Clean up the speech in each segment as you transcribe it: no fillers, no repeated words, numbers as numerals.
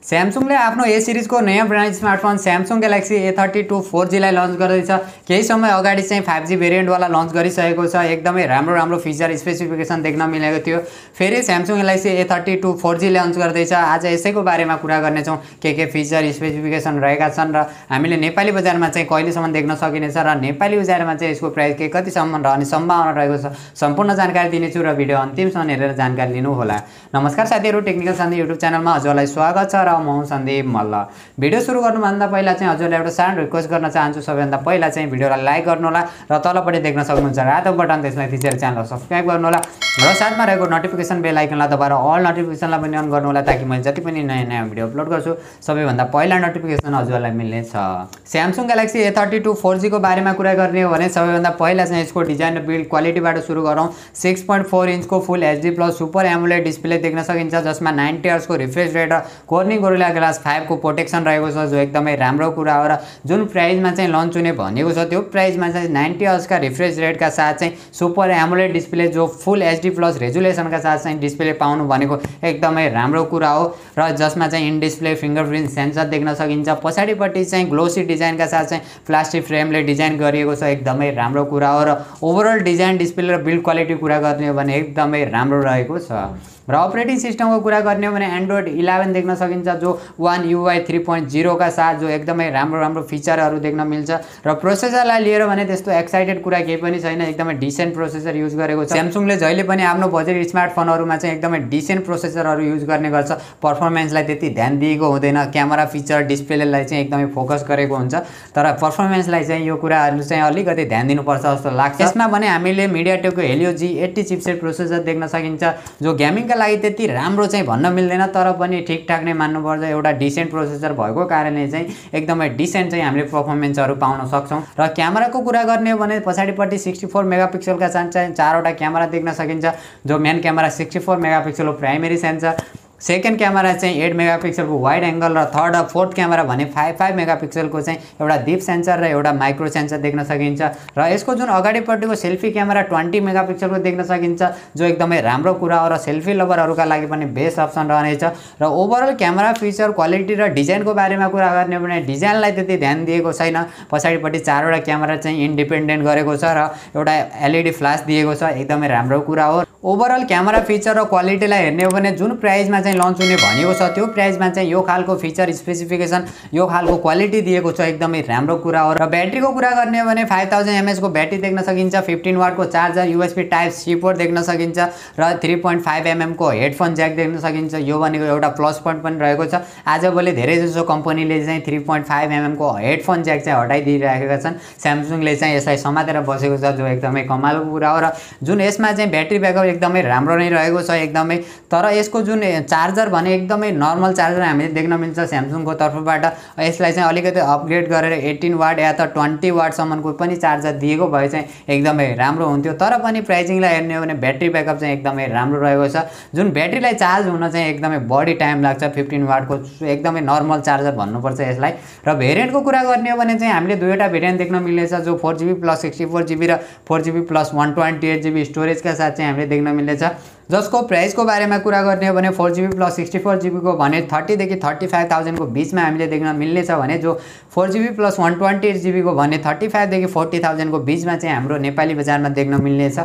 स्यामसङले आफ्नो ए सिरिजको नयाँ brand smartphone Samsung galaxy A32 4G लाई लन्च गर्दैछ। केही समय अगाडि चाहिँ 5G भेरिएन्टवाला लन्च गरिसकेको छ। एकदमै राम्रो फिचर स्पेसिफिकेसन देख्न मिलेको थियो। फेरि Samsung galaxy A32 4G lunch गर्दैछ। आज यसैको बारेमा कुरा गर्नेछौँ, के फिचर स्पेसिफिकेसन रहेका छन् र हामीले नेपाली बजारमा चाहिँ कहिलेसम्म देख्न सकिनेछ र नेपाली बजारमा चाहिँ यसको प्राइस के कतिसम्म रहने सम्भावना रहेको छ, सम्पूर्ण जानकारी दिनेछु र भिडियो अन्तिमसम्म हेरेर जानकारी लिनु होला। नमस्कार साथीहरू, टेक्निकल सन्दीप युट्युब च्यानलमा हजुरलाई स्वागत छ र म सन्दीप मल्ल। भिडियो सुरु गर्नुभन्दा पहिला चाहिँ हजुरलाई एउटा सानो रिक्वेस्ट गर्न चाहन्छु। सबैभन्दा पहिला चाहिँ भिडियोलाई लाइक गर्नु होला र तलपट्टि देख्न सक्नुहुन्छ रातो बटन, त्यसलाई थिचेर च्यानललाई सब्स्क्राइब गर्नु होला र साथमा रहेको नोटिफिकेसन बेल आइकनलाई दबाएर अल नोटिफिकेसनलाई पनि अन गर्नु होला, ताकि मैले जति पनि नयाँ भिडियो अपलोड गर्छु सबैभन्दा पहिला नोटिफिकेसन हजुरलाई मिल्ने छ। स्यामसङ ग्यालेक्सी A32 4G को बारेमा कुरा गर्ने हो भने सबैभन्दा पहिला चाहिँ यसको डिजाइन र बिल्ड क्वालिटीबाट सुरु गरौँ। 6.4 इन्चको फुल HD plus super AMOLED display देख्न सकिन्छ, जसमा 90 हर्ट्ज को रिफ्रेश रेट र कोर्निङ गोरिल्ला ग्लास 5 को प्रोटेक्सन रहेको छ, जो एकदमै राम्रो कुरा हो। र जुन प्राइसमा चाहिँ लन्च हुने भनेको छ त्यो प्राइसमा चाहिँ 90 हर्ट्ज का रिफ्रेश रेटका साथ चाहिँ सुपर एमुलेट डिस्प्ले जो फुल HD प्लस रेजुलेसनका साथ चाहिँ डिस्प्ले पाउनु भनेको एकदमै राम्रो कुरा हो। र जसमा चाहिँ इन डिस्प्ले फिंगरप्रिन्ट सेन्सर देख्न सकिन्छ। पछाडिपट्टि चाहिँ ग्लोसी डिजाइनका साथ चाहिँ प्लास्टिक फ्रेमले डिजाइन गरिएको छ, एकदमै राम्रो कुरा हो। र ओभरअल डिजाइन डिस्प्ले र बिल्ड क्वालिटी कुरा गर्ने हो भने एकदमै राम्रो रहेको छ। र अपरेटिङ सिस्टमको कुरा गर्ने हो भने एन्ड्रोइड 11 देख्न सकिन्छ, जो One UI 3.0 का साथ जो एकदमै राम्रो फिचरहरू देख्न मिल्छ। र प्रोसेसरलाई लिएर भने त्यस्तो एक्साइटेड कुरा केही पनि छैन, एकदमै डिसेन्ट प्रोसेसर युज गरेको छ। स्यामसङले जहिले पनि आफ्नो बजेट स्मार्टफोनहरूमा चाहिँ एकदमै डिसेन्ट प्रोसेसरहरू युज गर्ने गर्छ। पर्फर्मेन्सलाई त्यति ध्यान दिएको हुँदैन, क्यामेरा फिचर डिस्प्लेलाई चाहिँ एकदमै फोकस गरेको हुन्छ, तर पर्फर्मेन्सलाई चाहिँ यो कुराहरू चाहिँ अलिकति ध्यान दिनुपर्छ जस्तो लाग्छ। यसमा भने हामीले मिडियाटेकको हेलियो G80 चिपसेट प्रोसेसर देख्न सकिन्छ, जो गेमिङका लागि त्यति राम्रो चाहिँ भन्न मिल्दैन, तर पनि ठिकठाक नै मान्नुपर्छ। एउटा डिसेन्ट प्रोसेसर भएको कारणले चाहिँ एकदमै डिसेन्ट चाहिँ हामीले पर्फर्मेन्सहरू पाउन सक्छौँ। र क्यामेराको कुरा गर्ने हो भने पछाडिपट्टि 64 मेगापिक्सलका चाहिँ 4वटा क्यामेरा देख्न सकिन्छ, जो मेन क्यामेरा 64 मेगापिक्सलको प्राइमेरी सेन्सर, सेकेन्ड क्यामेरा चाहिँ 8 मेगापिक्सलको वाइड एंगल र थर्ड र फोर्थ क्यामेरा भने 5 मेगापिक्सलको चाहिँ एउटा डीप सेन्सर र एउटा माइक्रो सेन्सर देख्न सकिन्छ। र यसको जुन अगाडिपट्टिको सेल्फी क्यामेरा 20 मेगापिक्सलको देख्न सकिन्छ, जो एकदमै राम्रो कुरा हो र सेल्फी लभरहरूका लागि पनि बेस्ट अप्सन रहनेछ। र ओभरअल क्यामेरा फिचर क्वालिटी र डिजाइनको बारेमा कुरा गर्ने हो भने डिजाइनलाई त्यति ध्यान दिएको छैन। पछाडिपट्टि 4वटा क्यामेरा चाहिँ इन्डिपेन्डेन्ट गरेको छ र एउटा LED फ्ल्यास दिएको छ, एकदमै राम्रो कुरा हो। ओभरअल क्यामेरा फिचर र क्वालिटीलाई हेर्ने हो भने जुन प्राइसमा लन्च हुने भनेको छ त्यो प्राइसमा चाहिँ यो खालको फिचर स्पेसिफिकेसन, यो खालको क्वालिटी दिएको छ, एकदमै राम्रो कुरा हो। र ब्याट्रीको कुरा गर्ने हो भने 5000 mAh को ब्याट्री देख्न सकिन्छ, 15 वाट को चार्जर, USB Type-C पोर्ट देख्न सकिन्छ र 3.5 mm को हेडफोन ज्याक देख्न सकिन्छ। यो भनेको एउटा प्लस पोइन्ट पनि रहेको छ। आजभोलि धेरै जसो कम्पनीले चाहिँ 3.5 mm को हेडफोन ज्याक चाहिँ हटाइदिइराखेका छन्। स्यामसङले चाहिँ यसलाई समातेर बसेको छ, जो एकदमै कमालको कुरा हो। र जुन यसमा चाहिँ ब्याट्री ब्याकअप एकदमै राम्रो नै रहेको छ एकदमै, तर यसको जुन चार्जर भने एकदमै नर्मल चार्जर हामीले देख्न मिल्छ स्यामसङको तर्फबाट। यसलाई चाहिँ अलिकति अपग्रेड गरेर 18 वाट या त 20 वाटसम्मको पनि चार्जर दिएको भए चाहिँ एकदमै राम्रो हुन्थ्यो, तर पनि प्राइसिङलाई हेर्ने हो भने ब्याट्री ब्याकअप चाहिँ एकदमै राम्रो रहेको छ। जुन ब्याट्रीलाई चार्ज हुन चाहिँ एकदमै बढी टाइम लाग्छ, 15 वाटको एकदमै नर्मल चार्जर भन्नुपर्छ यसलाई। र भेरिएन्टको कुरा गर्ने हो भने चाहिँ हामीले दुईवटा भेरिएन्ट देख्न मिल्नेछ, जो 4GB प्लस 64GB र 4GB प्लस 128GB स्टोरेजका साथ चाहिँ हामीले देख्न मिल्नेछ। जसको प्राइसको बारेमा कुरा गर्ने हो भने 4GB प्लस 64GB को भने 30 देखि 35,000 को बीचमा हामीले देख्न मिल्नेछ भने, जो 4GB प्लस 128GB को भने 35 देखि 40,000 को बीचमा चाहिँ हाम्रो नेपाली बजारमा देख्न मिल्नेछ।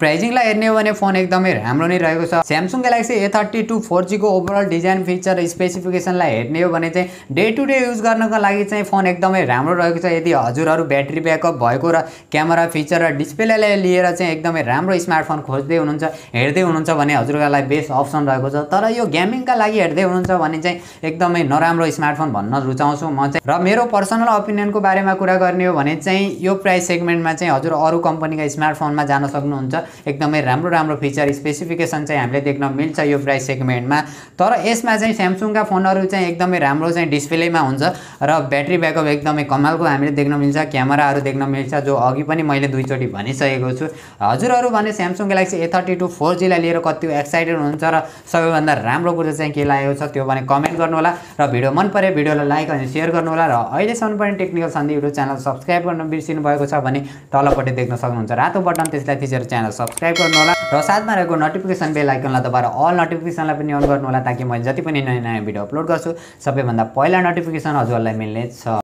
प्राइसिङलाई हेर्ने हो भने फोन एकदमै राम्रो नै रहेको छ। स्यामसङ ग्यालेक्सी A32 4G को ओभरअल डिजाइन फिचर र स्पेसिफिकेसनलाई हेर्ने हो भने चाहिँ डे टु डे युज गर्नका लागि चाहिँ फोन एकदमै राम्रो रहेको छ। यदि हजुरहरू ब्याट्री ब्याकअप भएको र क्यामेरा फिचर र डिस्प्लेलाई लिएर चाहिँ एकदमै राम्रो स्मार्टफोन खोज्दै हुनुहुन्छ, हेर्दै हुनुहुन्छ भने हजुरका लागि बेस्ट अप्सन रहेको छ। तर यो गेमिङका लागि हेर्दै हुनुहुन्छ भने चाहिँ एकदमै नराम्रो स्मार्टफोन भन्न रुचाउँछु म चाहिँ। र मेरो पर्सनल ओपिनियनको बारेमा कुरा गर्ने हो भने चाहिँ यो प्राइस सेगमेन्टमा चाहिँ हजुर अरू कम्पनीका स्मार्टफोनमा जान सक्नुहुन्छ। एकदमै राम्रो फिचर स्पेसिफिकेसन चाहिँ हामीले देख्न मिल्छ यो प्राइस सेगमेन्टमा। तर यसमा चाहिँ स्यामसङका फोनहरू चाहिँ एकदमै राम्रो चाहिँ डिस्प्लेमा हुन्छ र ब्याट्री ब्याकअप एकदमै कमालको हामीले देख्न मिल्छ, क्यामेराहरू देख्न मिल्छ, जो अघि पनि मैले दुईचोटि भनिसकेको छु। हजुरहरू भने स्यामसङ ग्यालेक्सी A32 4G लाई लिएर कति एक्साइटेड हुनुहुन्छ र सबैभन्दा राम्रो कुरा चाहिँ के लागेको छ त्यो भने कमेन्ट गर्नु होला र भिडियो मन परे भिडियोलाई लाइक अनि शेयर गर्नु होला र अहिलेसम्म पनि technical Sandeep YouTube channel subscribe गर्न बिर्सिनु भएको छ भने तलपट्टि देख्न सक्नुहुन्छ रातो बटन त्यसलाई थिचेर च्यानल सब्स्क्राइब गर्नु होला र साथमा रहेको नोटिफिकेसन बेल आइकनलाई दबाएर अल नोटिफिकेसनलाई पनि अन गर्नु होला ताकि मैले जति पनि नयाँ भिडियो अपलोड गर्छु सबैभन्दा पहिला नोटिफिकेसन हजुरलाई मिल्ने छ।